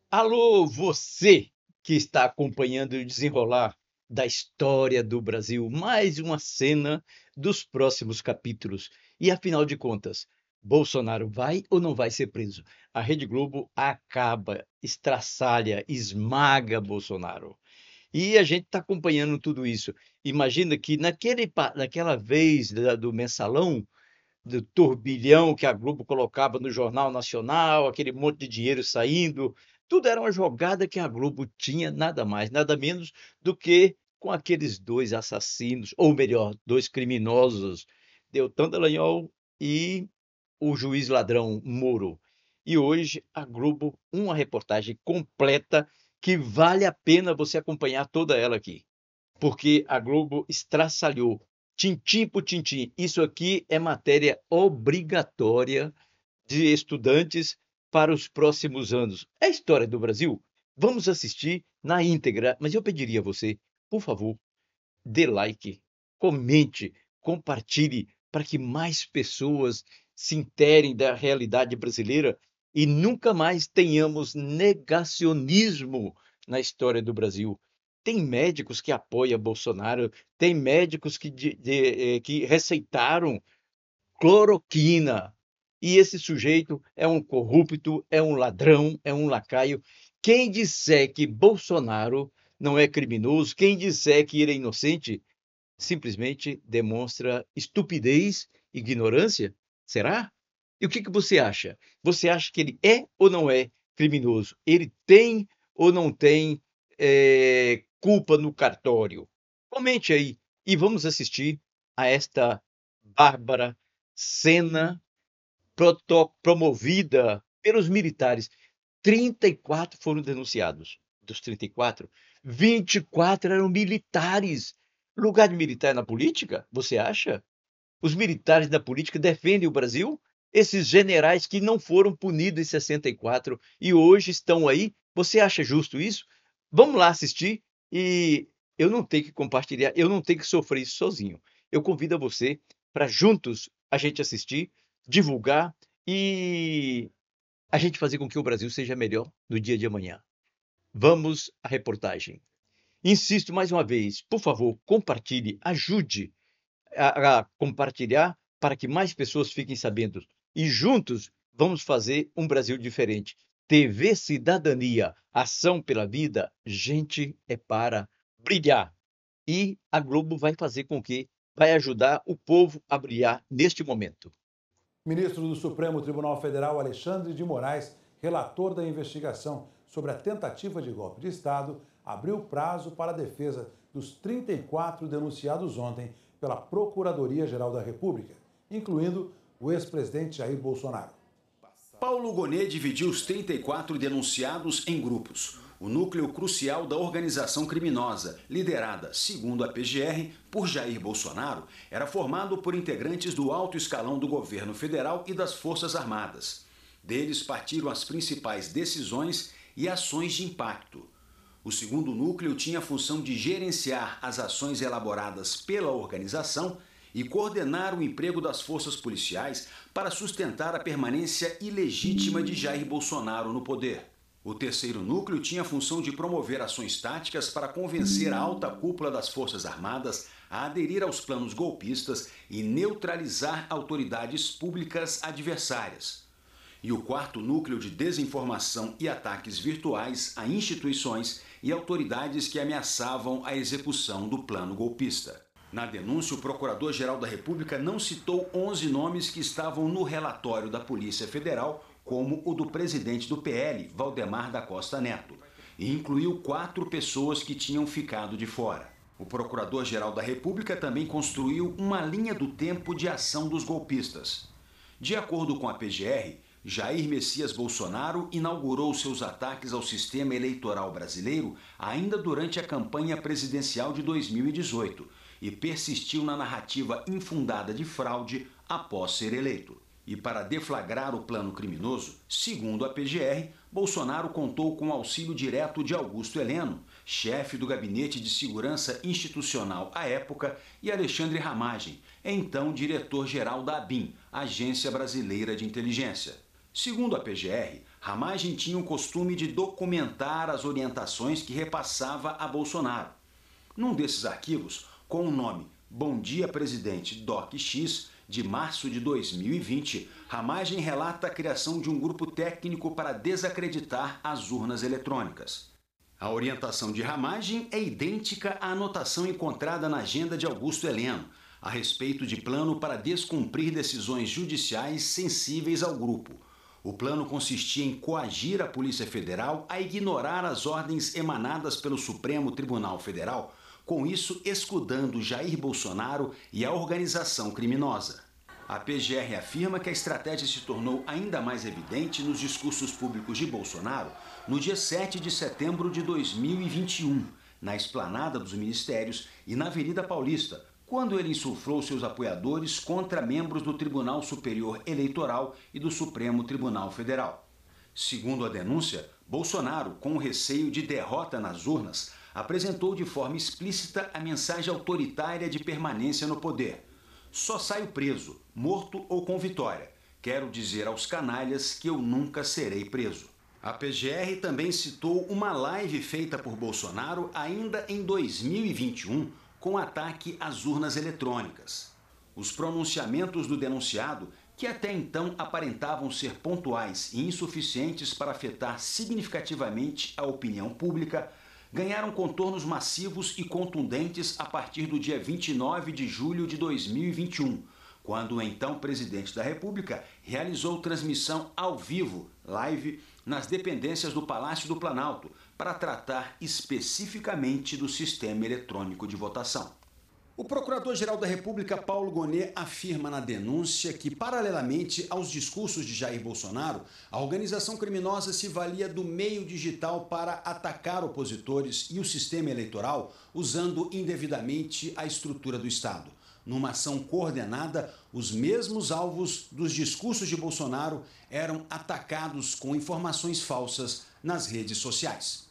Alô, você que está acompanhando o desenrolar da história do Brasil, mais uma cena dos próximos capítulos. E afinal de contas, Bolsonaro vai ou não vai ser preso? A Rede Globo acaba, estraçalha, esmaga Bolsonaro. E a gente está acompanhando tudo isso. Imagina que naquela vez do mensalão, do turbilhão que a Globo colocava no Jornal Nacional, aquele monte de dinheiro saindo, tudo era uma jogada que a Globo tinha, nada mais, nada menos do que com aqueles dois assassinos, ou melhor, dois criminosos, Deltan Dallagnol e o juiz ladrão Moro. E hoje a Globo, uma reportagem completa que vale a pena você acompanhar toda ela aqui, porque a Globo estraçalhou, tintim por tintim. Isso aqui é matéria obrigatória de estudantes para os próximos anos. É a história do Brasil. Vamos assistir na íntegra, mas eu pediria a você, por favor, dê like, comente, compartilhe para que mais pessoas se interem da realidade brasileira e nunca mais tenhamos negacionismo na história do Brasil. Tem médicos que apoiam Bolsonaro, tem médicos que receitaram cloroquina. E esse sujeito é um corrupto, é um ladrão, é um lacaio. Quem disser que Bolsonaro não é criminoso, quem disser que ele é inocente, simplesmente demonstra estupidez, ignorância? Será? E o que que você acha? Você acha que ele é ou não é criminoso? Ele tem ou não tem culpa no cartório? Comente aí e vamos assistir a esta bárbara cena promovida pelos militares. 34 foram denunciados. Dos 34, 24 eram militares. Lugar de militar na política? Você acha? Os militares da política defendem o Brasil? Esses generais que não foram punidos em 64 e hoje estão aí, você acha justo isso? Vamos lá assistir e eu não tenho que compartilhar, eu não tenho que sofrer isso sozinho. Eu convido a você para juntos a gente assistir, divulgar e a gente fazer com que o Brasil seja melhor no dia de amanhã. Vamos à reportagem. Insisto mais uma vez, por favor, compartilhe, ajude a compartilhar para que mais pessoas fiquem sabendo. E juntos vamos fazer um Brasil diferente. TV Cidadania, ação pela vida, gente é para brilhar. E a Globo vai fazer com que vai ajudar o povo a brilhar neste momento. Ministro do Supremo Tribunal Federal Alexandre de Moraes, relator da investigação sobre a tentativa de golpe de Estado, abriu prazo para a defesa dos 34 denunciados ontem pela Procuradoria-Geral da República, incluindo o ex-presidente Jair Bolsonaro. Paulo Gonet dividiu os 34 denunciados em grupos. O núcleo crucial da organização criminosa, liderada, segundo a PGR, por Jair Bolsonaro, era formado por integrantes do alto escalão do governo federal e das Forças Armadas. Deles partiram as principais decisões e ações de impacto. O segundo núcleo tinha a função de gerenciar as ações elaboradas pela organização e coordenar o emprego das forças policiais para sustentar a permanência ilegítima de Jair Bolsonaro no poder. O terceiro núcleo tinha a função de promover ações táticas para convencer a alta cúpula das Forças Armadas a aderir aos planos golpistas e neutralizar autoridades públicas adversárias. E o quarto núcleo de desinformação e ataques virtuais a instituições e autoridades que ameaçavam a execução do plano golpista. Na denúncia, o Procurador-Geral da República não citou 11 nomes que estavam no relatório da Polícia Federal, como o do presidente do PL, Valdemar da Costa Neto, e incluiu 4 pessoas que tinham ficado de fora. O Procurador-Geral da República também construiu uma linha do tempo de ação dos golpistas. De acordo com a PGR, Jair Messias Bolsonaro inaugurou seus ataques ao sistema eleitoral brasileiro ainda durante a campanha presidencial de 2018 e persistiu na narrativa infundada de fraude após ser eleito. E para deflagrar o plano criminoso, segundo a PGR, Bolsonaro contou com o auxílio direto de Augusto Heleno, chefe do Gabinete de Segurança Institucional à época, e Alexandre Ramagem, então diretor-geral da ABIN, Agência Brasileira de Inteligência. Segundo a PGR, Ramagem tinha o costume de documentar as orientações que repassava a Bolsonaro. Num desses arquivos, com o nome Bom Dia Presidente DOC-X, de março de 2020, Ramagem relata a criação de um grupo técnico para desacreditar as urnas eletrônicas. A orientação de Ramagem é idêntica à anotação encontrada na agenda de Augusto Heleno, a respeito de plano para descumprir decisões judiciais sensíveis ao grupo. O plano consistia em coagir a Polícia Federal a ignorar as ordens emanadas pelo Supremo Tribunal Federal, com isso escudando Jair Bolsonaro e a organização criminosa. A PGR afirma que a estratégia se tornou ainda mais evidente nos discursos públicos de Bolsonaro no dia 7 de setembro de 2021, na esplanada dos ministérios e na Avenida Paulista, quando ele insuflou seus apoiadores contra membros do Tribunal Superior Eleitoral e do Supremo Tribunal Federal. Segundo a denúncia, Bolsonaro, com receio de derrota nas urnas, apresentou de forma explícita a mensagem autoritária de permanência no poder. Só saio preso, morto ou com vitória. Quero dizer aos canalhas que eu nunca serei preso. A PGR também citou uma live feita por Bolsonaro ainda em 2021 com ataque às urnas eletrônicas. Os pronunciamentos do denunciado, que até então aparentavam ser pontuais e insuficientes para afetar significativamente a opinião pública, ganharam contornos massivos e contundentes a partir do dia 29 de julho de 2021, quando o então presidente da República realizou transmissão ao vivo, live, nas dependências do Palácio do Planalto, para tratar especificamente do sistema eletrônico de votação. O Procurador-Geral da República, Paulo Gonet, afirma na denúncia que, paralelamente aos discursos de Jair Bolsonaro, a organização criminosa se valia do meio digital para atacar opositores e o sistema eleitoral, usando indevidamente a estrutura do Estado. Numa ação coordenada, os mesmos alvos dos discursos de Bolsonaro eram atacados com informações falsas nas redes sociais.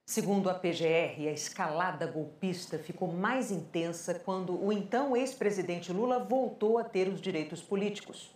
Segundo a PGR, a escalada golpista ficou mais intensa quando o então ex-presidente Lula voltou a ter os direitos políticos.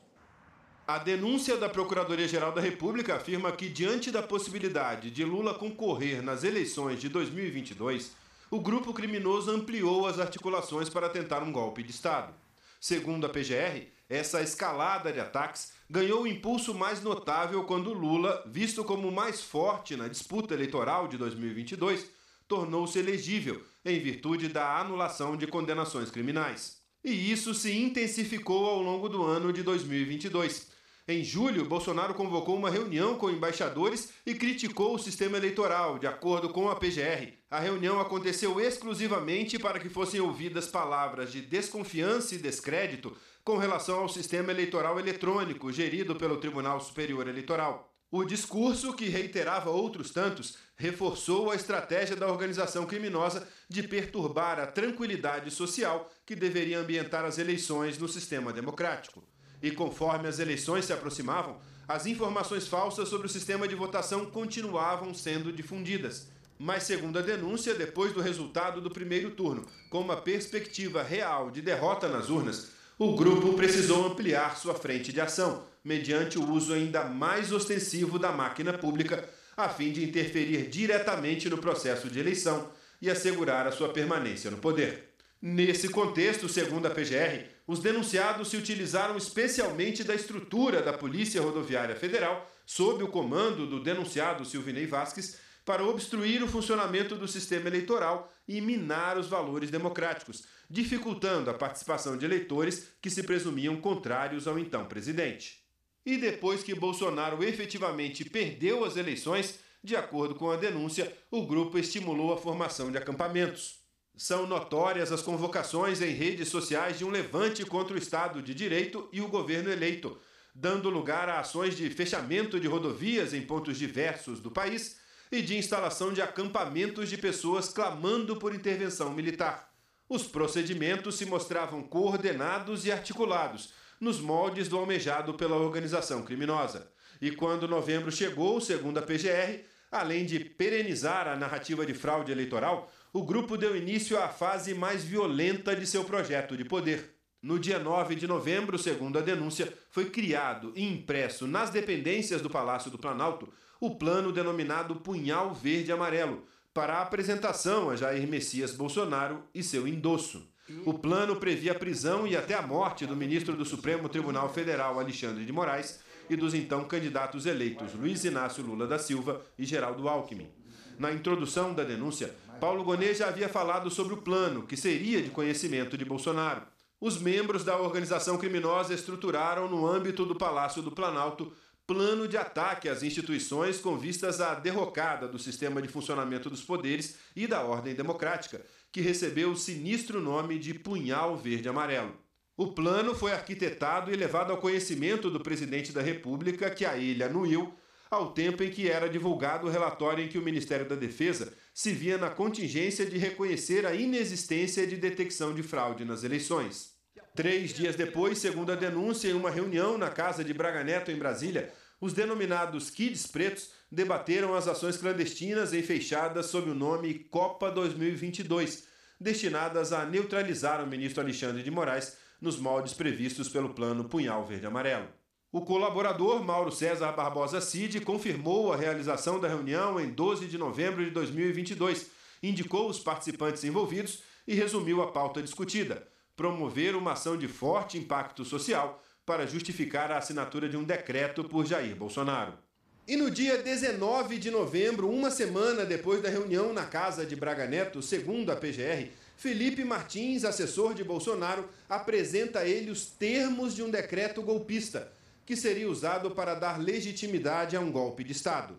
A denúncia da Procuradoria-Geral da República afirma que, diante da possibilidade de Lula concorrer nas eleições de 2022, o grupo criminoso ampliou as articulações para tentar um golpe de Estado. Segundo a PGR, essa escalada de ataques ganhou o impulso mais notável quando Lula, visto como o mais forte na disputa eleitoral de 2022, tornou-se elegível em virtude da anulação de condenações criminais. E isso se intensificou ao longo do ano de 2022. Em julho, Bolsonaro convocou uma reunião com embaixadores e criticou o sistema eleitoral, de acordo com a PGR. A reunião aconteceu exclusivamente para que fossem ouvidas palavras de desconfiança e descrédito com relação ao sistema eleitoral eletrônico gerido pelo Tribunal Superior Eleitoral. O discurso, que reiterava outros tantos, reforçou a estratégia da organização criminosa de perturbar a tranquilidade social que deveria ambientar as eleições no sistema democrático. E conforme as eleições se aproximavam, as informações falsas sobre o sistema de votação continuavam sendo difundidas. Mas, segundo a denúncia, depois do resultado do primeiro turno, com uma perspectiva real de derrota nas urnas, o grupo precisou ampliar sua frente de ação, mediante o uso ainda mais ostensivo da máquina pública, a fim de interferir diretamente no processo de eleição e assegurar a sua permanência no poder. Nesse contexto, segundo a PGR, os denunciados se utilizaram especialmente da estrutura da Polícia Rodoviária Federal, sob o comando do denunciado Silvinei Vasquez, para obstruir o funcionamento do sistema eleitoral e minar os valores democráticos, dificultando a participação de eleitores que se presumiam contrários ao então presidente. E depois que Bolsonaro efetivamente perdeu as eleições, de acordo com a denúncia, o grupo estimulou a formação de acampamentos. São notórias as convocações em redes sociais de um levante contra o Estado de Direito e o governo eleito, dando lugar a ações de fechamento de rodovias em pontos diversos do país e de instalação de acampamentos de pessoas clamando por intervenção militar. Os procedimentos se mostravam coordenados e articulados, nos moldes do almejado pela organização criminosa. E quando novembro chegou, segundo a PGR, além de perenizar a narrativa de fraude eleitoral, o grupo deu início à fase mais violenta de seu projeto de poder. No dia 9 de novembro, segundo a denúncia, foi criado e impresso nas dependências do Palácio do Planalto o plano denominado Punhal Verde Amarelo, para a apresentação a Jair Messias Bolsonaro e seu endosso. O plano previa a prisão e até a morte do ministro do Supremo Tribunal Federal, Alexandre de Moraes, e dos então candidatos eleitos Luiz Inácio Lula da Silva e Geraldo Alckmin. Na introdução da denúncia, Paulo Gonet já havia falado sobre o plano, que seria de conhecimento de Bolsonaro. Os membros da organização criminosa estruturaram, no âmbito do Palácio do Planalto, plano de ataque às instituições com vistas à derrocada do sistema de funcionamento dos poderes e da ordem democrática, que recebeu o sinistro nome de Punhal Verde Amarelo. O plano foi arquitetado e levado ao conhecimento do presidente da República, que a ele anuiu, ao tempo em que era divulgado o relatório em que o Ministério da Defesa se via na contingência de reconhecer a inexistência de detecção de fraude nas eleições. 3 dias depois, segundo a denúncia, em uma reunião na casa de Braga Neto, em Brasília, os denominados Kids Pretos debateram as ações clandestinas enfeixadas sob o nome Copa 2022, destinadas a neutralizar o ministro Alexandre de Moraes nos moldes previstos pelo plano Punhal Verde Amarelo. O colaborador Mauro César Barbosa Cid confirmou a realização da reunião em 12 de novembro de 2022, indicou os participantes envolvidos e resumiu a pauta discutida: promover uma ação de forte impacto social para justificar a assinatura de um decreto por Jair Bolsonaro. E no dia 19 de novembro, uma semana depois da reunião na casa de Braga Neto, segundo a PGR, Felipe Martins, assessor de Bolsonaro, apresenta a ele os termos de um decreto golpista, que seria usado para dar legitimidade a um golpe de Estado.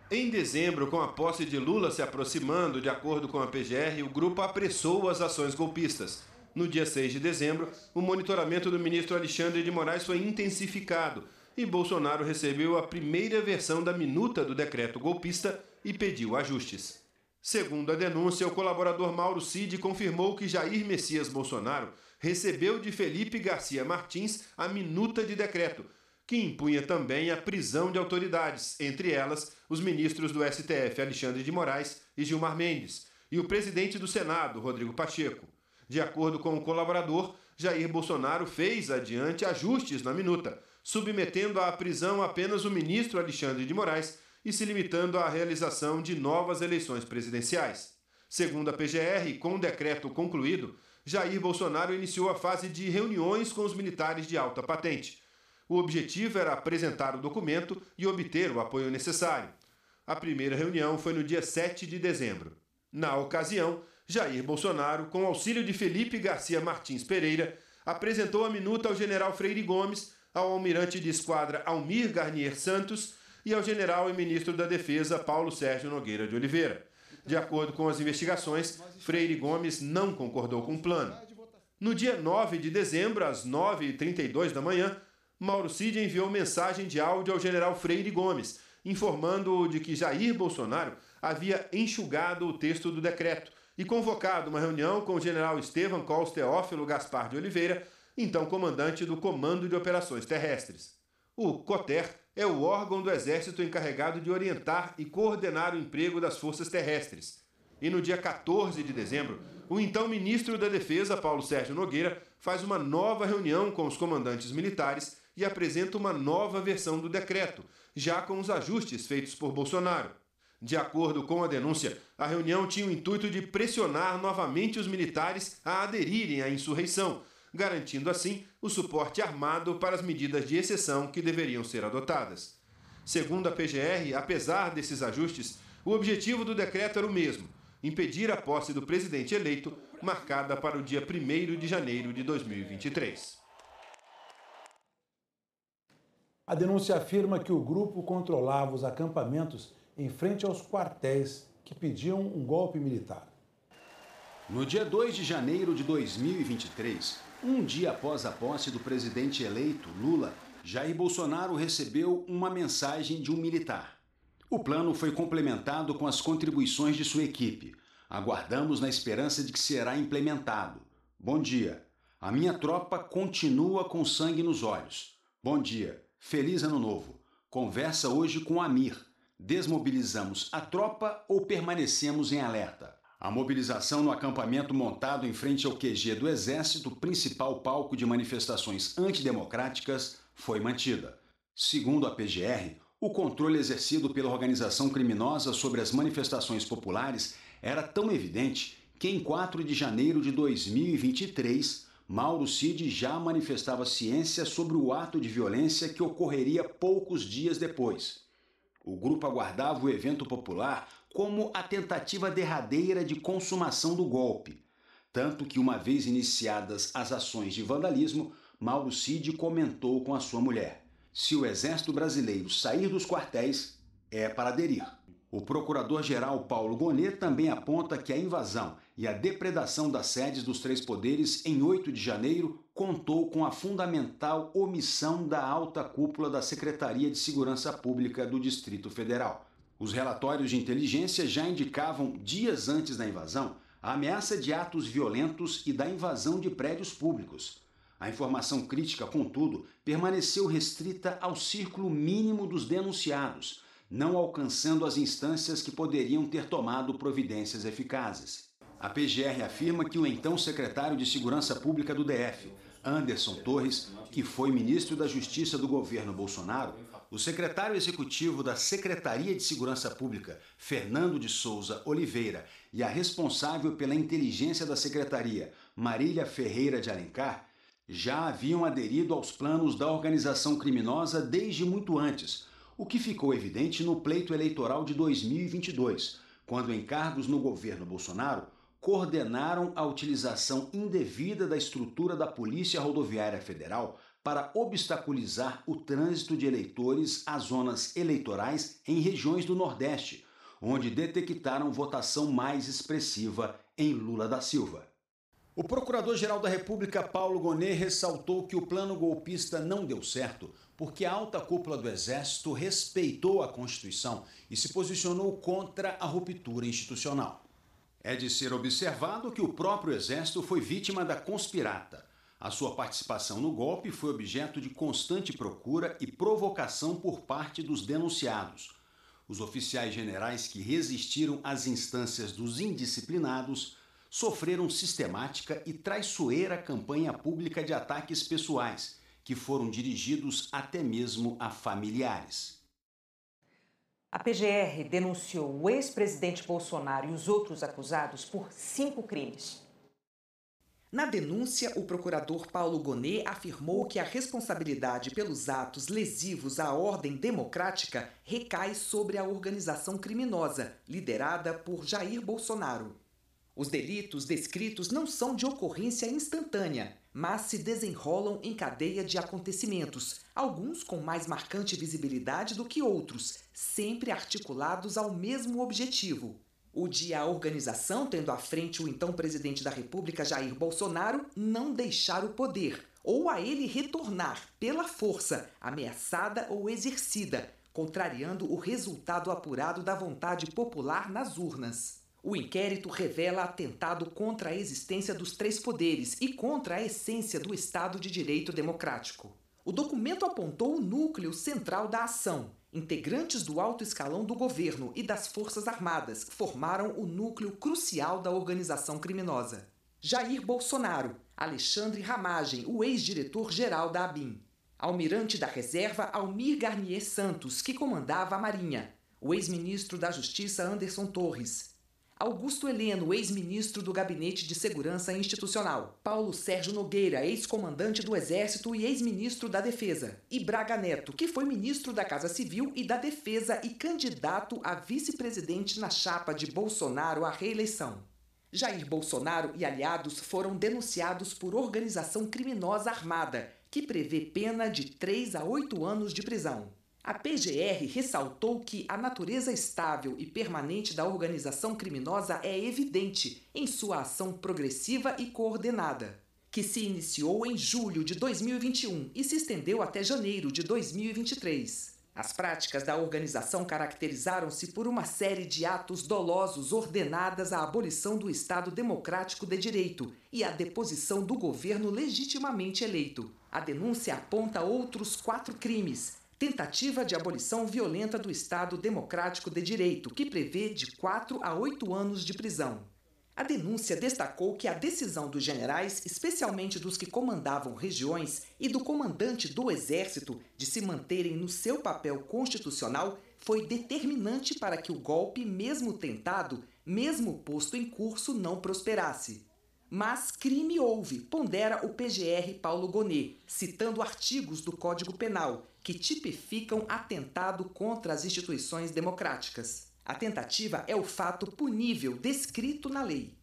Em dezembro, com a posse de Lula se aproximando, de acordo com a PGR, o grupo apressou as ações golpistas. No dia 6 de dezembro, o monitoramento do ministro Alexandre de Moraes foi intensificado e Bolsonaro recebeu a primeira versão da minuta do decreto golpista e pediu ajustes. Segundo a denúncia, o colaborador Mauro Cid confirmou que Jair Messias Bolsonaro recebeu de Felipe Garcia Martins a minuta de decreto, que impunha também a prisão de autoridades, entre elas os ministros do STF Alexandre de Moraes e Gilmar Mendes, e o presidente do Senado, Rodrigo Pacheco. De acordo com o colaborador, Jair Bolsonaro fez adiante ajustes na minuta, submetendo à prisão apenas o ministro Alexandre de Moraes e se limitando à realização de novas eleições presidenciais. Segundo a PGR, com o decreto concluído, Jair Bolsonaro iniciou a fase de reuniões com os militares de alta patente. O objetivo era apresentar o documento e obter o apoio necessário. A primeira reunião foi no dia 7 de dezembro. Na ocasião, Jair Bolsonaro, com auxílio de Felipe Garcia Martins Pereira, apresentou a minuta ao general Freire Gomes, ao almirante de esquadra Almir Garnier Santos e ao general e ministro da Defesa Paulo Sérgio Nogueira de Oliveira. De acordo com as investigações, Freire Gomes não concordou com o plano. No dia 9 de dezembro, às 9h32 da manhã, Mauro Cid enviou mensagem de áudio ao general Freire Gomes, informando-o de que Jair Bolsonaro havia enxugado o texto do decreto e convocado uma reunião com o general Estevam Cols Teófilo Gaspar de Oliveira, então comandante do Comando de Operações Terrestres. O COTER é o órgão do Exército encarregado de orientar e coordenar o emprego das forças terrestres. E no dia 14 de dezembro, o então ministro da Defesa, Paulo Sérgio Nogueira, faz uma nova reunião com os comandantes militares e apresenta uma nova versão do decreto, já com os ajustes feitos por Bolsonaro. De acordo com a denúncia, a reunião tinha o intuito de pressionar novamente os militares a aderirem à insurreição, garantindo assim o suporte armado para as medidas de exceção que deveriam ser adotadas. Segundo a PGR, apesar desses ajustes, o objetivo do decreto era o mesmo: impedir a posse do presidente eleito, marcada para o dia 1º de janeiro de 2023. A denúncia afirma que o grupo controlava os acampamentos em frente aos quartéis que pediam um golpe militar. No dia 2 de janeiro de 2023, um dia após a posse do presidente eleito, Lula, Jair Bolsonaro recebeu uma mensagem de um militar. O plano foi complementado com as contribuições de sua equipe. Aguardamos na esperança de que será implementado. Bom dia. A minha tropa continua com sangue nos olhos. Bom dia. Feliz Ano Novo. Conversa hoje com Amir. Desmobilizamos a tropa ou permanecemos em alerta? A mobilização no acampamento montado em frente ao QG do Exército, principal palco de manifestações antidemocráticas, foi mantida. Segundo a PGR, o controle exercido pela organização criminosa sobre as manifestações populares era tão evidente que em 4 de janeiro de 2023, Mauro Cid já manifestava ciência sobre o ato de violência que ocorreria poucos dias depois. O grupo aguardava o evento popular como a tentativa derradeira de consumação do golpe, tanto que, uma vez iniciadas as ações de vandalismo, Mauro Cid comentou com a sua mulher: se o Exército Brasileiro sair dos quartéis, é para aderir. O procurador-geral Paulo Gonet também aponta que a invasão e a depredação das sedes dos 3 poderes em 8 de janeiro contou com a fundamental omissão da alta cúpula da Secretaria de Segurança Pública do Distrito Federal. Os relatórios de inteligência já indicavam, dias antes da invasão, a ameaça de atos violentos e da invasão de prédios públicos. A informação crítica, contudo, permaneceu restrita ao círculo mínimo dos denunciados, não alcançando as instâncias que poderiam ter tomado providências eficazes. A PGR afirma que o então secretário de Segurança Pública do DF, Anderson Torres, que foi ministro da Justiça do governo Bolsonaro, o secretário executivo da Secretaria de Segurança Pública, Fernando de Souza Oliveira, e a responsável pela inteligência da secretaria, Marília Ferreira de Alencar, já haviam aderido aos planos da organização criminosa desde muito antes, o que ficou evidente no pleito eleitoral de 2022, quando encargos no governo Bolsonaro coordenaram a utilização indevida da estrutura da Polícia Rodoviária Federal para obstaculizar o trânsito de eleitores às zonas eleitorais em regiões do Nordeste, onde detectaram votação mais expressiva em Lula da Silva. O Procurador-Geral da República, Paulo Gonet, ressaltou que o plano golpista não deu certo porque a alta cúpula do Exército respeitou a Constituição e se posicionou contra a ruptura institucional. É de ser observado que o próprio Exército foi vítima da conspirata. A sua participação no golpe foi objeto de constante procura e provocação por parte dos denunciados. Os oficiais generais que resistiram às instâncias dos indisciplinados sofreram sistemática e traiçoeira campanha pública de ataques pessoais, que foram dirigidos até mesmo a familiares. A PGR denunciou o ex-presidente Bolsonaro e os outros acusados por 5 crimes. Na denúncia, o procurador Paulo Gonet afirmou que a responsabilidade pelos atos lesivos à ordem democrática recai sobre a organização criminosa, liderada por Jair Bolsonaro. Os delitos descritos não são de ocorrência instantânea, mas se desenrolam em cadeia de acontecimentos, alguns com mais marcante visibilidade do que outros, sempre articulados ao mesmo objetivo: o de a organização, tendo à frente o então presidente da República, Jair Bolsonaro, não deixar o poder, ou a ele retornar pela força, ameaçada ou exercida, contrariando o resultado apurado da vontade popular nas urnas. O inquérito revela atentado contra a existência dos 3 poderes e contra a essência do Estado de Direito democrático. O documento apontou o núcleo central da ação. Integrantes do alto escalão do governo e das Forças Armadas formaram o núcleo crucial da organização criminosa. Jair Bolsonaro, Alexandre Ramagem, o ex-diretor-geral da ABIN. Almirante da Reserva Almir Garnier Santos, que comandava a Marinha. O ex-ministro da Justiça Anderson Torres. Augusto Heleno, ex-ministro do Gabinete de Segurança Institucional. Paulo Sérgio Nogueira, ex-comandante do Exército e ex-ministro da Defesa. E Braga Neto, que foi ministro da Casa Civil e da Defesa e candidato a vice-presidente na chapa de Bolsonaro à reeleição. Jair Bolsonaro e aliados foram denunciados por organização criminosa armada, que prevê pena de 3 a 8 anos de prisão. A PGR ressaltou que a natureza estável e permanente da organização criminosa é evidente em sua ação progressiva e coordenada, que se iniciou em julho de 2021 e se estendeu até janeiro de 2023. As práticas da organização caracterizaram-se por uma série de atos dolosos ordenadas à abolição do Estado Democrático de Direito e à deposição do governo legitimamente eleito. A denúncia aponta outros 4 crimes. Tentativa de abolição violenta do Estado Democrático de Direito, que prevê de 4 a 8 anos de prisão. A denúncia destacou que a decisão dos generais, especialmente dos que comandavam regiões, e do comandante do Exército de se manterem no seu papel constitucional foi determinante para que o golpe, mesmo tentado, mesmo posto em curso, não prosperasse. Mas crime houve, pondera o PGR Paulo Gonet, citando artigos do Código Penal que tipificam atentado contra as instituições democráticas. A tentativa é o fato punível descrito na lei.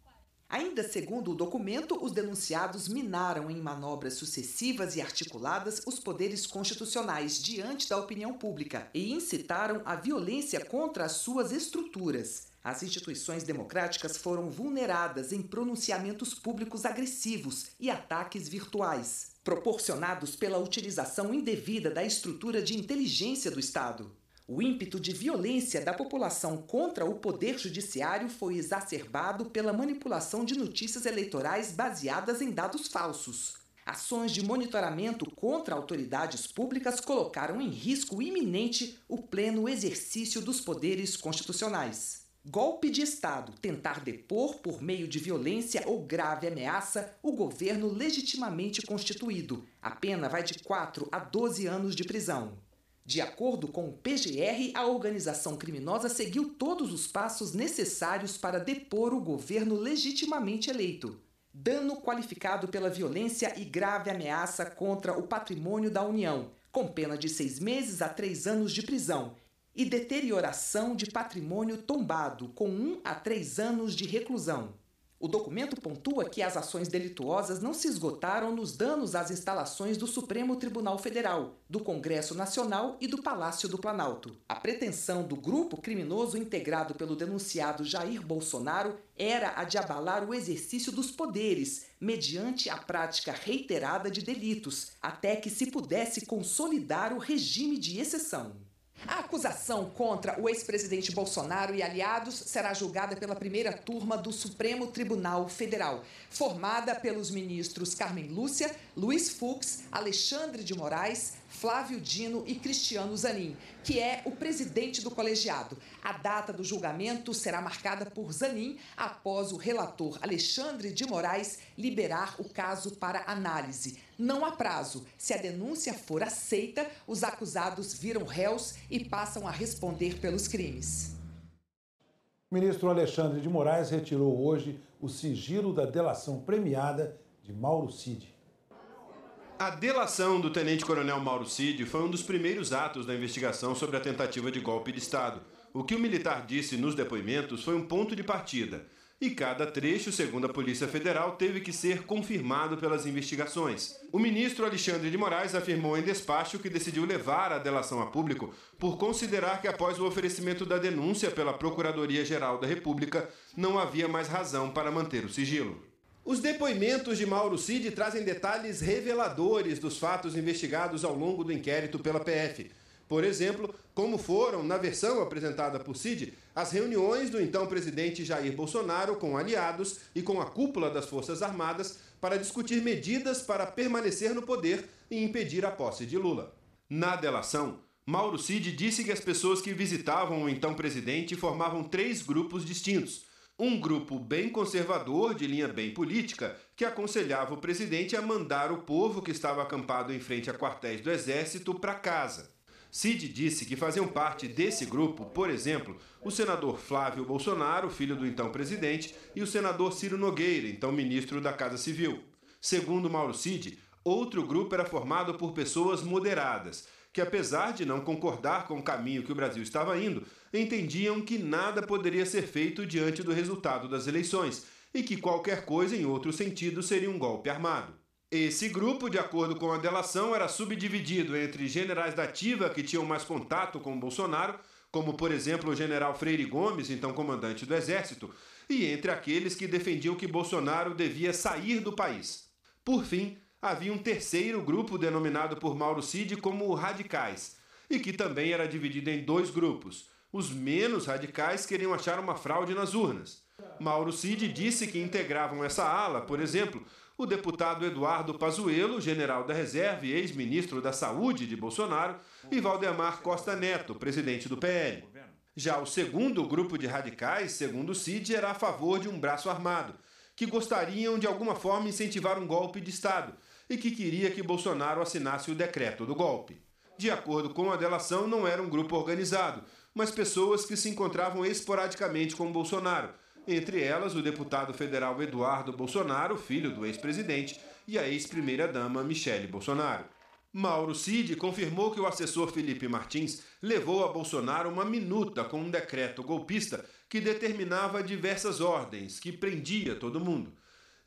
Ainda segundo o documento, os denunciados minaram em manobras sucessivas e articuladas os poderes constitucionais diante da opinião pública e incitaram a violência contra as suas estruturas. As instituições democráticas foram vulneradas em pronunciamentos públicos agressivos e ataques virtuais, proporcionados pela utilização indevida da estrutura de inteligência do Estado. O ímpeto de violência da população contra o poder judiciário foi exacerbado pela manipulação de notícias eleitorais baseadas em dados falsos. Ações de monitoramento contra autoridades públicas colocaram em risco iminente o pleno exercício dos poderes constitucionais. Golpe de Estado, tentar depor por meio de violência ou grave ameaça o governo legitimamente constituído. A pena vai de 4 a 12 anos de prisão. De acordo com o PGR, a organização criminosa seguiu todos os passos necessários para depor o governo legitimamente eleito. Dano qualificado pela violência e grave ameaça contra o patrimônio da União, com pena de 6 meses a 3 anos de prisão, e deterioração de patrimônio tombado, com 1 a 3 anos de reclusão. O documento pontua que as ações delituosas não se esgotaram nos danos às instalações do Supremo Tribunal Federal, do Congresso Nacional e do Palácio do Planalto. A pretensão do grupo criminoso integrado pelo denunciado Jair Bolsonaro era a de abalar o exercício dos poderes, mediante a prática reiterada de delitos, até que se pudesse consolidar o regime de exceção. A acusação contra o ex-presidente Bolsonaro e aliados será julgada pela primeira turma do Supremo Tribunal Federal, formada pelos ministros Carmen Lúcia, Luiz Fux, Alexandre de Moraes, Flávio Dino e Cristiano Zanin, que é o presidente do colegiado. A data do julgamento será marcada por Zanin após o relator Alexandre de Moraes liberar o caso para análise. Não há prazo. Se a denúncia for aceita, os acusados viram réus e passam a responder pelos crimes. O ministro Alexandre de Moraes retirou hoje o sigilo da delação premiada de Mauro Cid. A delação do tenente-coronel Mauro Cid foi um dos primeiros atos da investigação sobre a tentativa de golpe de Estado. O que o militar disse nos depoimentos foi um ponto de partida. E cada trecho, segundo a Polícia Federal, teve que ser confirmado pelas investigações. O ministro Alexandre de Moraes afirmou em despacho que decidiu levar a delação a público por considerar que, após o oferecimento da denúncia pela Procuradoria-Geral da República, não havia mais razão para manter o sigilo. Os depoimentos de Mauro Cid trazem detalhes reveladores dos fatos investigados ao longo do inquérito pela PF. Por exemplo, como foram, na versão apresentada por Cid, as reuniões do então presidente Jair Bolsonaro com aliados e com a cúpula das Forças Armadas para discutir medidas para permanecer no poder e impedir a posse de Lula. Na delação, Mauro Cid disse que as pessoas que visitavam o então presidente formavam 3 grupos distintos. Um grupo bem conservador, de linha bem política, que aconselhava o presidente a mandar o povo que estava acampado em frente a quartéis do Exército para casa. Cid disse que faziam parte desse grupo, por exemplo, o senador Flávio Bolsonaro, filho do então presidente, e o senador Ciro Nogueira, então ministro da Casa Civil. Segundo Mauro Cid, outro grupo era formado por pessoas moderadas, que apesar de não concordar com o caminho que o Brasil estava indo, entendiam que nada poderia ser feito diante do resultado das eleições e que qualquer coisa em outro sentido seria um golpe armado. Esse grupo, de acordo com a delação, era subdividido entre generais da ativa que tinham mais contato com Bolsonaro, como por exemplo o general Freire Gomes, então comandante do Exército, e entre aqueles que defendiam que Bolsonaro devia sair do país. Por fim, havia um terceiro grupo denominado por Mauro Cid como radicais, e que também era dividido em 2 grupos. Os menos radicais queriam achar uma fraude nas urnas. Mauro Cid disse que integravam essa ala, por exemplo, o deputado Eduardo Pazuello, general da reserva e ex-ministro da Saúde de Bolsonaro, e Valdemar Costa Neto, presidente do PL. Já o segundo grupo de radicais, segundo Cid, era a favor de um braço armado, que gostariam de alguma forma incentivar um golpe de Estado e que queria que Bolsonaro assinasse o decreto do golpe. De acordo com a delação, não era um grupo organizado, mas pessoas que se encontravam esporadicamente com Bolsonaro, entre elas o deputado federal Eduardo Bolsonaro, filho do ex-presidente, e a ex-primeira-dama Michele Bolsonaro. Mauro Cid confirmou que o assessor Felipe Martins levou a Bolsonaro uma minuta com um decreto golpista que determinava diversas ordens, que prendia todo mundo,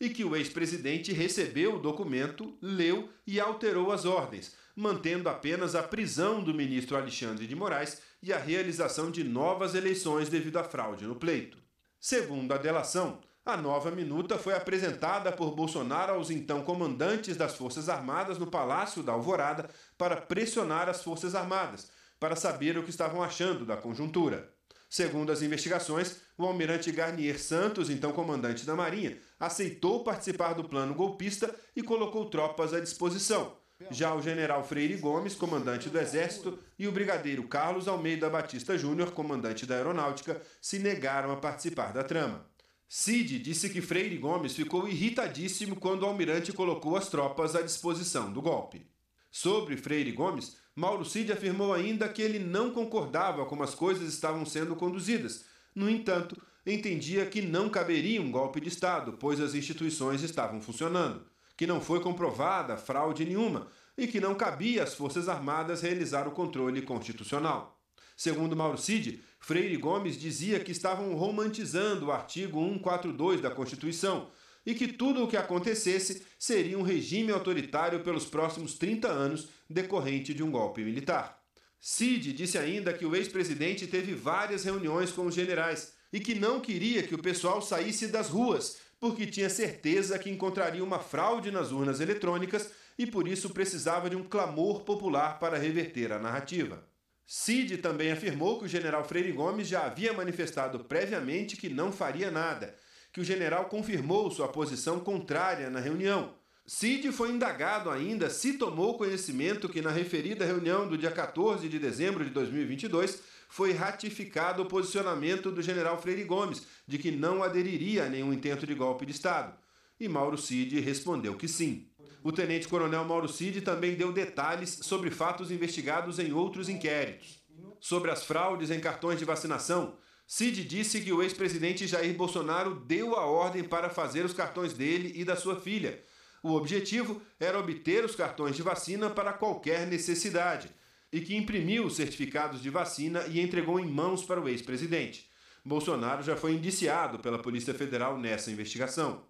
e que o ex-presidente recebeu o documento, leu e alterou as ordens, mantendo apenas a prisão do ministro Alexandre de Moraes e a realização de novas eleições devido à fraude no pleito. Segundo a delação, a nova minuta foi apresentada por Bolsonaro aos então comandantes das Forças Armadas no Palácio da Alvorada para pressionar as Forças Armadas, para saber o que estavam achando da conjuntura. Segundo as investigações, o almirante Garnier Santos, então comandante da Marinha, aceitou participar do plano golpista e colocou tropas à disposição. Já o general Freire Gomes, comandante do Exército, e o brigadeiro Carlos Almeida Batista Júnior, comandante da Aeronáutica, se negaram a participar da trama. Cid disse que Freire Gomes ficou irritadíssimo quando o almirante colocou as tropas à disposição do golpe. Sobre Freire Gomes, Mauro Cid afirmou ainda que ele não concordava como as coisas estavam sendo conduzidas. No entanto, entendia que não caberia um golpe de Estado, pois as instituições estavam funcionando, que não foi comprovada fraude nenhuma e que não cabia às Forças Armadas realizar o controle constitucional. Segundo Mauro Cid, Freire Gomes dizia que estavam romantizando o artigo 142 da Constituição e que tudo o que acontecesse seria um regime autoritário pelos próximos 30 anos decorrente de um golpe militar. Cid disse ainda que o ex-presidente teve várias reuniões com os generais e que não queria que o pessoal saísse das ruas, porque tinha certeza que encontraria uma fraude nas urnas eletrônicas e por isso precisava de um clamor popular para reverter a narrativa. Cid também afirmou que o general Freire Gomes já havia manifestado previamente que não faria nada, que o general confirmou sua posição contrária na reunião. Cid foi indagado ainda se tomou conhecimento que na referida reunião do dia 14 de dezembro de 2022 foi ratificado o posicionamento do general Freire Gomes de que não aderiria a nenhum intento de golpe de Estado. E Mauro Cid respondeu que sim. O tenente-coronel Mauro Cid também deu detalhes sobre fatos investigados em outros inquéritos. Sobre as fraudes em cartões de vacinação, Cid disse que o ex-presidente Jair Bolsonaro deu a ordem para fazer os cartões dele e da sua filha. O objetivo era obter os cartões de vacina para qualquer necessidade e que imprimiu os certificados de vacina e entregou em mãos para o ex-presidente. Bolsonaro já foi indiciado pela Polícia Federal nessa investigação.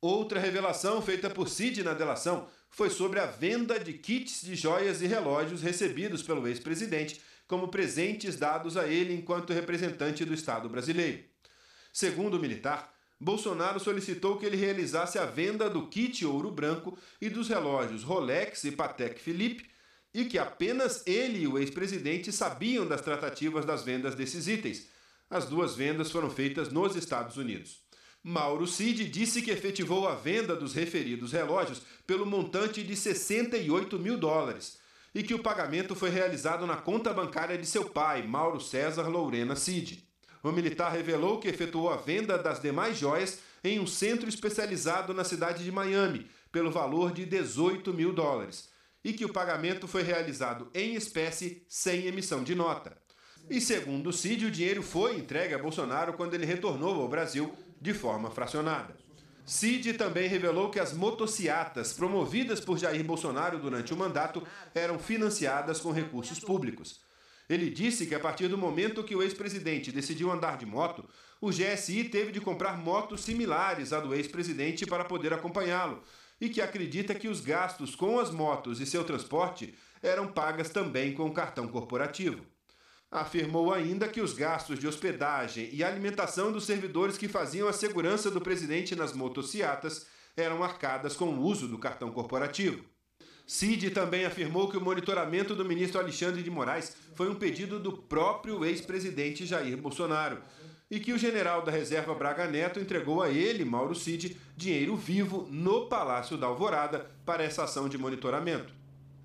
Outra revelação feita por Cid na delação foi sobre a venda de kits de joias e relógios recebidos pelo ex-presidente como presentes dados a ele enquanto representante do Estado brasileiro. Segundo o militar, Bolsonaro solicitou que ele realizasse a venda do kit ouro branco e dos relógios Rolex e Patek Philippe e que apenas ele e o ex-presidente sabiam das tratativas das vendas desses itens. As duas vendas foram feitas nos Estados Unidos. Mauro Cid disse que efetivou a venda dos referidos relógios pelo montante de $68 mil e que o pagamento foi realizado na conta bancária de seu pai, Mauro César Lourena Cid. O militar revelou que efetuou a venda das demais joias em um centro especializado na cidade de Miami, pelo valor de $18 mil, e que o pagamento foi realizado em espécie, sem emissão de nota. E segundo Cid, o dinheiro foi entregue a Bolsonaro quando ele retornou ao Brasil de forma fracionada. Cid também revelou que as motociatas promovidas por Jair Bolsonaro durante o mandato eram financiadas com recursos públicos. Ele disse que a partir do momento que o ex-presidente decidiu andar de moto, o GSI teve de comprar motos similares à do ex-presidente para poder acompanhá-lo e que acredita que os gastos com as motos e seu transporte eram pagas também com o cartão corporativo. Afirmou ainda que os gastos de hospedagem e alimentação dos servidores que faziam a segurança do presidente nas motociatas eram arcadas com o uso do cartão corporativo. Cid também afirmou que o monitoramento do ministro Alexandre de Moraes foi um pedido do próprio ex-presidente Jair Bolsonaro e que o general da reserva Braga Neto entregou a ele, Mauro Cid, dinheiro vivo no Palácio da Alvorada para essa ação de monitoramento.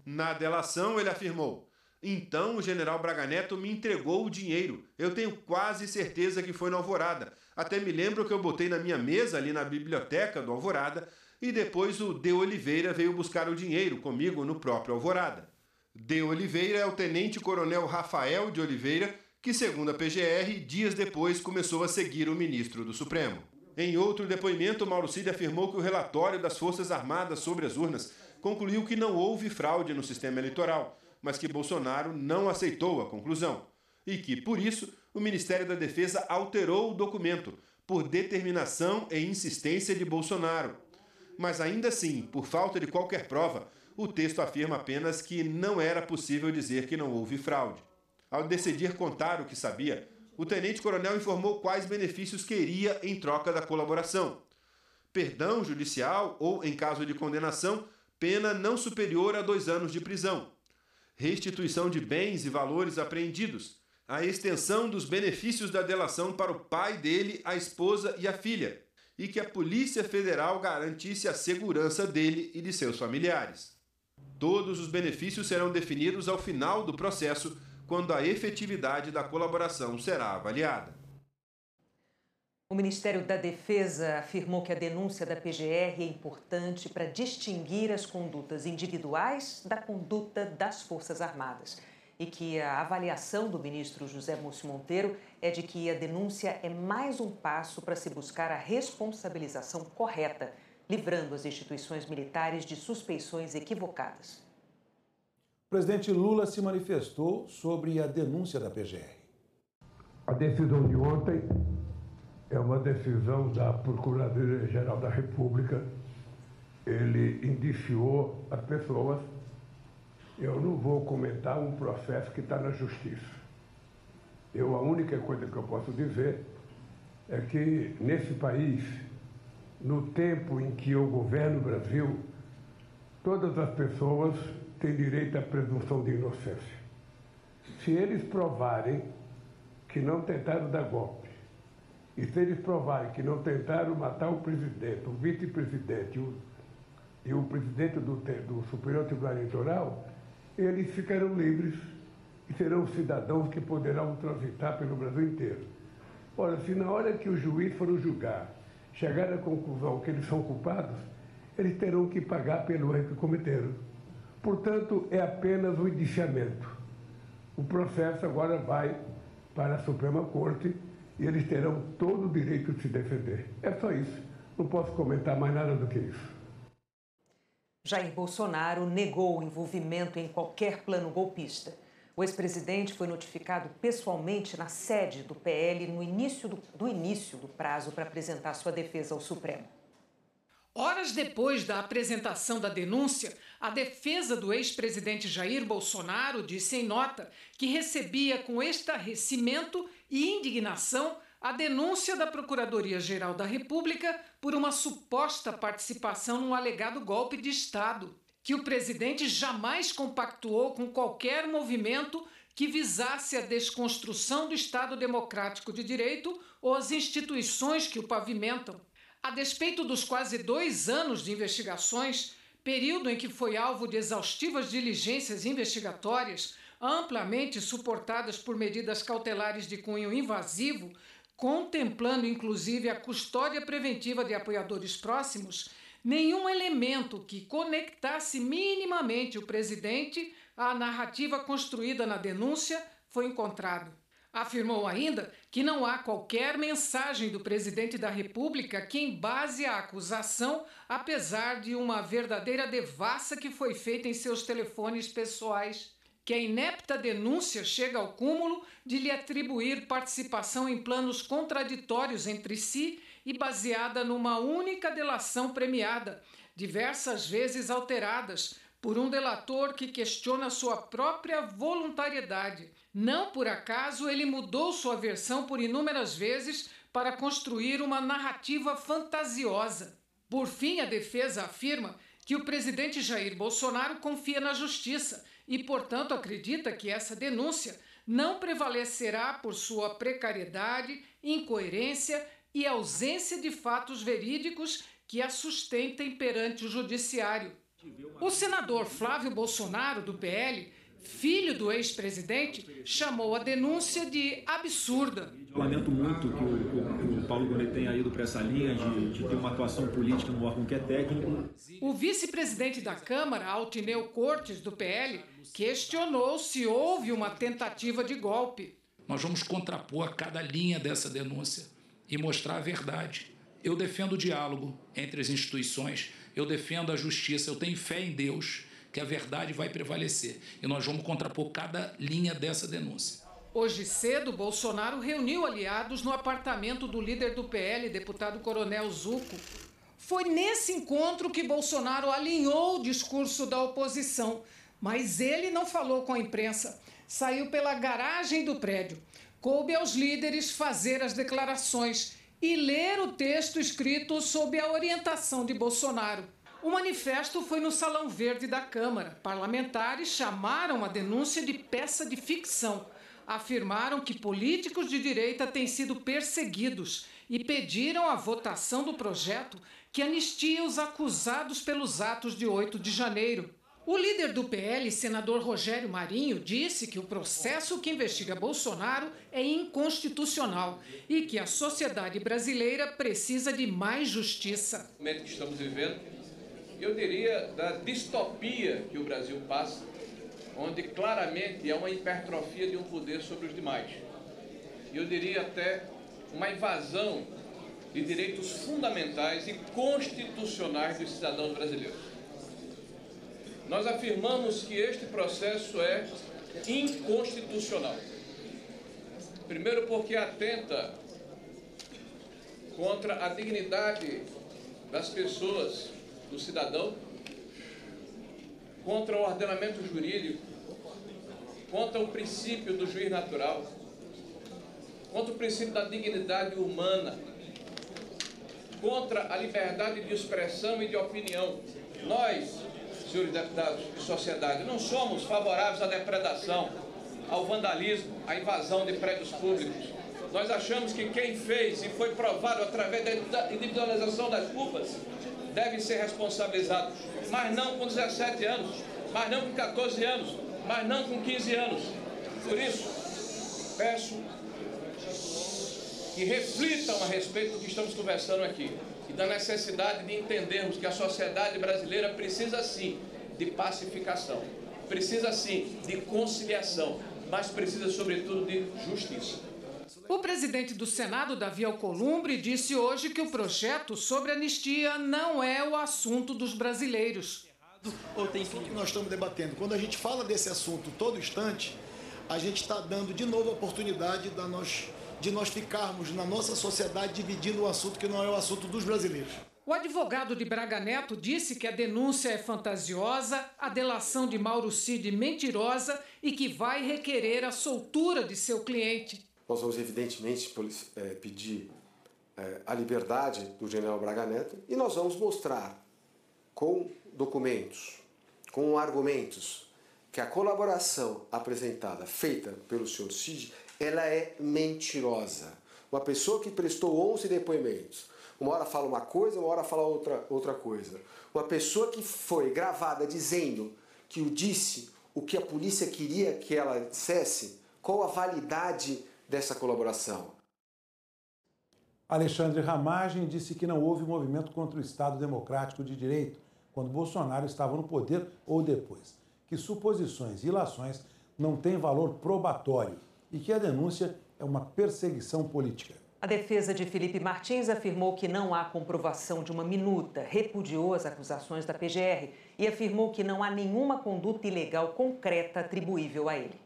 Na delação, ele afirmou: Então o general Braga Neto me entregou o dinheiro. Eu tenho quase certeza que foi no Alvorada. Até me lembro que eu botei na minha mesa ali na biblioteca do Alvorada e depois o De Oliveira veio buscar o dinheiro comigo no próprio Alvorada. De Oliveira é o tenente-coronel Rafael de Oliveira, que, segundo a PGR, dias depois começou a seguir o ministro do Supremo. Em outro depoimento, Mauro Cid afirmou que o relatório das Forças Armadas sobre as urnas concluiu que não houve fraude no sistema eleitoral, mas que Bolsonaro não aceitou a conclusão. E que, por isso, o Ministério da Defesa alterou o documento, por determinação e insistência de Bolsonaro. Mas ainda assim, por falta de qualquer prova, o texto afirma apenas que não era possível dizer que não houve fraude. Ao decidir contar o que sabia, o tenente-coronel informou quais benefícios queria em troca da colaboração. Perdão judicial ou, em caso de condenação, pena não superior a 2 anos de prisão. Restituição de bens e valores apreendidos. A extensão dos benefícios da delação para o pai dele, a esposa e a filha. E que a Polícia Federal garantisse a segurança dele e de seus familiares. Todos os benefícios serão definidos ao final do processo, quando a efetividade da colaboração será avaliada. O Ministério da Defesa afirmou que a denúncia da PGR é importante para distinguir as condutas individuais da conduta das Forças Armadas e que a avaliação do ministro José Múcio Monteiro é de que a denúncia é mais um passo para se buscar a responsabilização correta, livrando as instituições militares de suspeições equivocadas. O presidente Lula se manifestou sobre a denúncia da PGR. A decisão de ontem é uma decisão da Procuradoria-Geral da República. Ele indiciou as pessoas. Eu não vou comentar um processo que está na Justiça. A única coisa que eu posso dizer é que, nesse país, no tempo em que eu governo o Brasil, todas as pessoas têm direito à presunção de inocência. Se eles provarem que não tentaram dar golpe, e se eles provarem que não tentaram matar o presidente, o vice-presidente e o presidente do Superior Tribunal Eleitoral, eles ficarão livres e serão cidadãos que poderão transitar pelo Brasil inteiro. Ora, se na hora que o juiz for julgar, chegar à conclusão que eles são culpados, eles terão que pagar pelo erro que cometeram. Portanto, é apenas um indiciamento. O processo agora vai para a Suprema Corte e eles terão todo o direito de se defender. É só isso. Não posso comentar mais nada do que isso. Jair Bolsonaro negou o envolvimento em qualquer plano golpista. O ex-presidente foi notificado pessoalmente na sede do PL no início do prazo para apresentar sua defesa ao Supremo. Horas depois da apresentação da denúncia, a defesa do ex-presidente Jair Bolsonaro disse em nota que recebia com estarrecimento e indignação a denúncia da Procuradoria-Geral da República por uma suposta participação num alegado golpe de Estado, que o presidente jamais compactuou com qualquer movimento que visasse a desconstrução do Estado Democrático de Direito ou as instituições que o pavimentam. A despeito dos quase 2 anos de investigações, período em que foi alvo de exaustivas diligências investigatórias, amplamente suportadas por medidas cautelares de cunho invasivo, contemplando inclusive a custódia preventiva de apoiadores próximos, nenhum elemento que conectasse minimamente o presidente à narrativa construída na denúncia foi encontrado. Afirmou ainda que não há qualquer mensagem do presidente da República que embase a acusação, apesar de uma verdadeira devassa que foi feita em seus telefones pessoais. Que a inepta denúncia chega ao cúmulo de lhe atribuir participação em planos contraditórios entre si e baseada numa única delação premiada, diversas vezes alteradas, por um delator que questiona sua própria voluntariedade. Não por acaso ele mudou sua versão por inúmeras vezes para construir uma narrativa fantasiosa. Por fim, a defesa afirma que o presidente Jair Bolsonaro confia na justiça e, portanto, acredita que essa denúncia não prevalecerá por sua precariedade, incoerência e ausência de fatos verídicos que a sustentem perante o judiciário. O senador Flávio Bolsonaro, do PL, filho do ex-presidente, chamou a denúncia de absurda. Eu lamento muito que o Paulo Gonet tenha ido para essa linha de ter uma atuação política no órgão que é técnico. O vice-presidente da Câmara, Altineu Cortes, do PL, questionou se houve uma tentativa de golpe. Nós vamos contrapor cada linha dessa denúncia e mostrar a verdade. Eu defendo o diálogo entre as instituições, eu defendo a justiça, eu tenho fé em Deus que a verdade vai prevalecer. E nós vamos contrapor cada linha dessa denúncia. Hoje cedo, Bolsonaro reuniu aliados no apartamento do líder do PL, deputado Coronel Zucco. Foi nesse encontro que Bolsonaro alinhou o discurso da oposição, mas ele não falou com a imprensa. Saiu pela garagem do prédio. Coube aos líderes fazer as declarações e ler o texto escrito sob a orientação de Bolsonaro. O manifesto foi no Salão Verde da Câmara. Parlamentares chamaram a denúncia de peça de ficção. Afirmaram que políticos de direita têm sido perseguidos e pediram a votação do projeto que anistia os acusados pelos atos de 8 de janeiro. O líder do PL, senador Rogério Marinho, disse que o processo que investiga Bolsonaro é inconstitucional e que a sociedade brasileira precisa de mais justiça. No momento que estamos vivendo, eu diria da distopia que o Brasil passa, onde claramente é uma hipertrofia de um poder sobre os demais. Eu diria até uma invasão de direitos fundamentais e constitucionais dos cidadãos brasileiros. Nós afirmamos que este processo é inconstitucional. Primeiro porque atenta contra a dignidade das pessoas, do cidadão, contra o ordenamento jurídico, contra o princípio do juiz natural, contra o princípio da dignidade humana, contra a liberdade de expressão e de opinião. Nós, senhores deputados de sociedade, não somos favoráveis à depredação, ao vandalismo, à invasão de prédios públicos. Nós achamos que quem fez e foi provado através da individualização das culpas deve ser responsabilizado, mas não com 17 anos, mas não com 14 anos, mas não com 15 anos. Por isso, peço que reflitam a respeito do que estamos conversando aqui e da necessidade de entendermos que a sociedade brasileira precisa sim de pacificação, precisa sim de conciliação, mas precisa sobretudo de justiça. O presidente do Senado, Davi Alcolumbre, disse hoje que o projeto sobre anistia não é o assunto dos brasileiros. Ou tem que nós estamos debatendo. Quando a gente fala desse assunto todo instante, a gente está dando de novo a oportunidade de nós ficarmos na nossa sociedade dividindo o assunto que não é o assunto dos brasileiros. O advogado de Braga Neto disse que a denúncia é fantasiosa, a delação de Mauro Cid mentirosa e que vai requerer a soltura de seu cliente. Nós vamos, evidentemente, pedir a liberdade do general Braga Neto e nós vamos mostrar com documentos, com argumentos, que a colaboração apresentada, feita pelo senhor Cid, ela é mentirosa. Uma pessoa que prestou 11 depoimentos, uma hora fala uma coisa, uma hora fala outra coisa. Uma pessoa que foi gravada dizendo que disse o que a polícia queria que ela dissesse, qual a validade dessa colaboração? Alexandre Ramagem disse que não houve movimento contra o Estado Democrático de Direito quando Bolsonaro estava no poder ou depois, que suposições e ilações não têm valor probatório e que a denúncia é uma perseguição política. A defesa de Felipe Martins afirmou que não há comprovação de uma minuta, repudiou as acusações da PGR e afirmou que não há nenhuma conduta ilegal concreta atribuível a ele.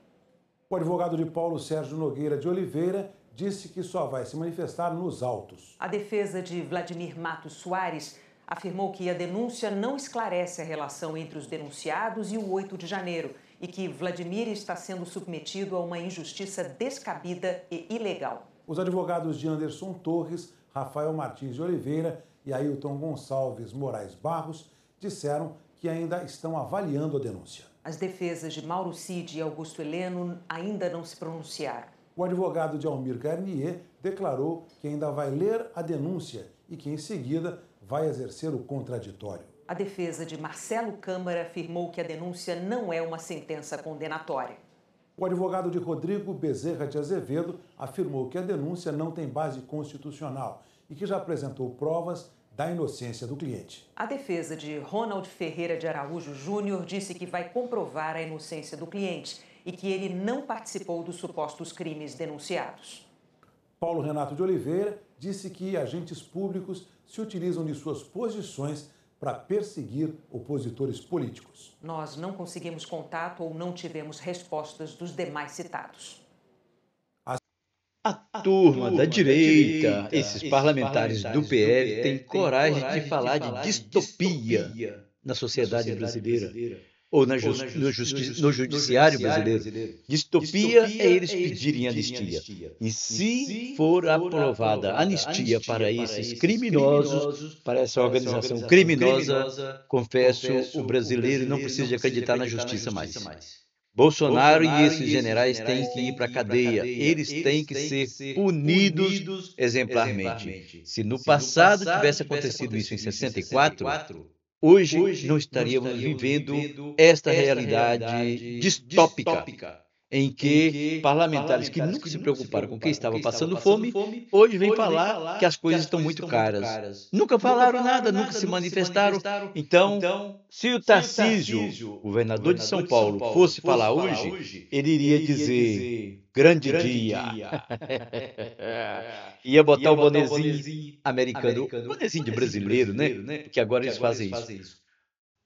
O advogado de Paulo Sérgio Nogueira de Oliveira disse que só vai se manifestar nos autos. A defesa de Vladimir Matos Soares afirmou que a denúncia não esclarece a relação entre os denunciados e o 8 de janeiro e que Vladimir está sendo submetido a uma injustiça descabida e ilegal. Os advogados de Anderson Torres, Rafael Martins de Oliveira e Ailton Gonçalves Moraes Barros disseram que ainda estão avaliando a denúncia. As defesas de Mauro Cid e Augusto Heleno ainda não se pronunciaram. O advogado de Almir Garnier declarou que ainda vai ler a denúncia e que, em seguida, vai exercer o contraditório. A defesa de Marcelo Câmara afirmou que a denúncia não é uma sentença condenatória. O advogado de Rodrigo Bezerra de Azevedo afirmou que a denúncia não tem base constitucional e que já apresentou provas da inocência do cliente. A defesa de Ronald Ferreira de Araújo Júnior disse que vai comprovar a inocência do cliente e que ele não participou dos supostos crimes denunciados. Paulo Renato de Oliveira disse que agentes públicos se utilizam de suas posições para perseguir opositores políticos. Nós não conseguimos contato ou não tivemos respostas dos demais citados. A turma da direita, esses parlamentares do PL, têm coragem de falar de distopia na sociedade brasileira ou no judiciário brasileiro. Distopia é eles pedirem anistia. E se for aprovada anistia para esses criminosos, para essa organização criminosa, confesso, o brasileiro não precisa acreditar na justiça mais. Bolsonaro e esses generais têm que ir para a cadeia. Eles têm que ser punidos exemplarmente. Se no passado tivesse acontecido isso em 64, hoje não estaríamos vivendo esta realidade distópica, em que parlamentares que nunca se preocuparam com quem estava passando fome, hoje vêm falar que as coisas estão muito caras. Nunca falaram nada, nunca se manifestaram. Então, se o Tarcísio, governador de São Paulo, fosse falar hoje, ele iria dizer grande dia. Ia botar o bonezinho americano, o bonezinho de brasileiro, né? Porque agora eles fazem isso.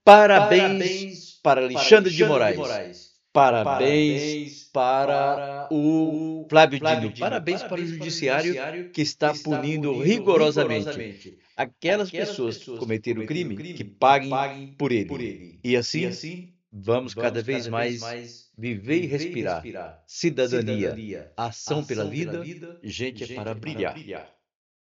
Parabéns para Alexandre de Moraes. Parabéns para o Flávio Dino. Parabéns para o judiciário que está punindo rigorosamente aquelas pessoas que cometeram o crime, que paguem por ele. E assim, vamos cada vez mais viver e respirar. Cidadania, ação pela vida, gente é para brilhar.